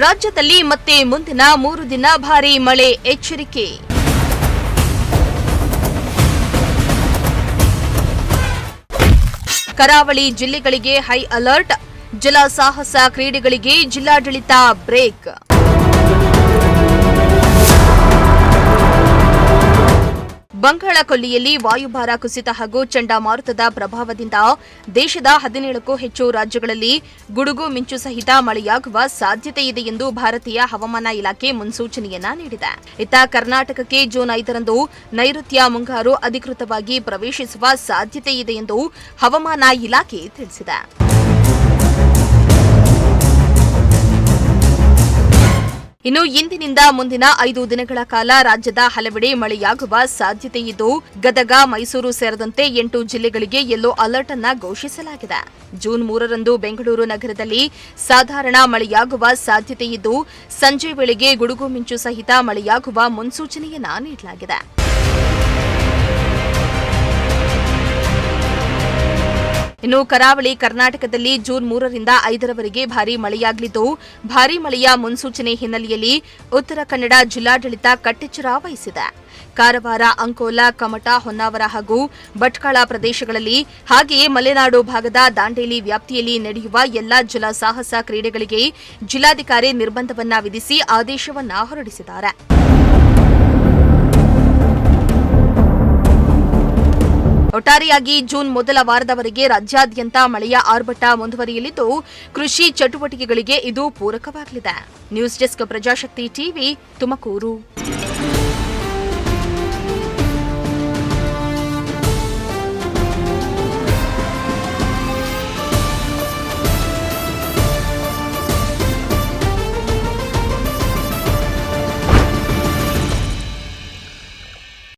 ರಾಜ್ಯದಲ್ಲಿ ಮತ್ತೆ ಮುಂದಿನ 3 ದಿನ ಭಾರೀ ಮಳೆ ಎಚ್ಚರಿಕೆ. ಕರಾವಳಿ ಜಿಲ್ಲೆಗಳಿಗೆ ಹೈ ಅಲರ್ಟ್. ಜಲ ಸಾಹಸ ಕ್ರೀಡೆಗಳಿಗೆ ಜಿಲ್ಲಾಡಳಿತ ಬ್ರೇಕ್. ಬಂಗಾಳಕೊಲ್ಲಿಯಲ್ಲಿ ವಾಯುಭಾರ ಕುಸಿತ ಹಾಗೂ ಚಂಡಮಾರುತದ ಪ್ರಭಾವದಿಂದ ದೇಶದ 17ಕ್ಕೂ ಹೆಚ್ಚು ರಾಜ್ಯಗಳಲ್ಲಿ ಗುಡುಗು ಮಿಂಚು ಸಹಿತ ಮಳೆಯಾಗುವ ಸಾಧ್ಯತೆ ಇದೆ ಎಂದು ಭಾರತೀಯ ಹವಾಮಾನ ಇಲಾಖೆ ಮುನ್ಸೂಚನೆಯನ್ನ ನೀಡಿದೆ. ಇತ್ತ ಕರ್ನಾಟಕಕ್ಕೆ ಜೂನ್ 5ರಂದು ನೈಋತ್ಯ ಮುಂಗಾರು ಅಧಿಕೃತವಾಗಿ ಪ್ರವೇಶಿಸುವ ಸಾಧ್ಯತೆ ಇದೆ ಎಂದು ಹವಾಮಾನ ಇಲಾಖೆ ತಿಳಿಸಿದೆ. ಇನ್ನು ಇಂದಿನಿಂದ ಮುಂದಿನ 5 ದಿನಗಳ ಕಾಲ ರಾಜ್ಯದ ಹಲವೆಡೆ ಮಳೆಯಾಗುವ ಸಾಧ್ಯತೆ ಇದ್ದು, ಗದಗ, ಮೈಸೂರು ಸೇರಿದಂತೆ 8 ಜಿಲ್ಲೆಗಳಿಗೆ ಯೆಲ್ಲೋ ಅಲರ್ಟ್ ಅನ್ನು ಘೋಷಿಸಲಾಗಿದೆ. ಜೂನ್ 3ರಂದು ಬೆಂಗಳೂರು ನಗರದಲ್ಲಿ ಸಾಧಾರಣ ಮಳೆಯಾಗುವ ಸಾಧ್ಯತೆ ಇದ್ದು, ಸಂಜೆ ವೇಳೆಗೆ ಗುಡುಗು ಮಿಂಚು ಸಹಿತ ಮಳೆಯಾಗುವ ಮುನ್ಸೂಚನೆಯನ್ನ ನೀಡಲಾಗಿದೆ. ಇನ್ನು ಕರಾವಳಿ ಕರ್ನಾಟಕದಲ್ಲಿ ಜೂನ್ 3ರಿಂದ 5ರವರೆಗೆ ಭಾರೀ ಮಳೆಯಾಗಲಿದ್ದು, ಭಾರೀ ಮಳೆಯ ಮುನ್ಸೂಚನೆ ಹಿನ್ನೆಲೆಯಲ್ಲಿ ಉತ್ತರ ಕನ್ನಡ ಜಿಲ್ಲಾಡಳಿತ ಕಟ್ಟೆಚ್ಚರ ವಹಿಸಿದೆ. ಕಾರವಾರ, ಅಂಕೋಲಾ, ಕಮಟಾ, ಹೊನ್ನಾವರ ಹಾಗೂ ಭಟ್ಕಳ ಪ್ರದೇಶಗಳಲ್ಲಿ ಹಾಗೆಯೇ ಮಲೆನಾಡು ಭಾಗದ ದಾಂಡೇಲಿ ವ್ಯಾಪ್ತಿಯಲ್ಲಿ ನಡೆಯುವ ಎಲ್ಲಾ ಜಲ ಸಾಹಸ ಕ್ರೀಡೆಗಳಿಗೆ ಜಿಲ್ಲಾಧಿಕಾರಿ ನಿರ್ಬಂಧವನ್ನ ವಿಧಿಸಿ ಆದೇಶವನ್ನ ಹೊರಡಿಸಿದ್ದಾರೆ. ಒಟ್ಟಾರೆಯಾಗಿ ಜೂನ್ ಮೊದಲ ವಾರದವರೆಗೆ ರಾಜ್ಯಾದ್ಯಂತ ಮಳೆಯ ಆರ್ಭಟ ಮುಂದುವರಿಯಲಿದ್ದು, ಕೃಷಿ ಚಟುವಟಿಕೆಗಳಿಗೆ ಇದು ಪೂರಕವಾಗಲಿದೆ. News desk, Prajashakti TV, Tumakuru.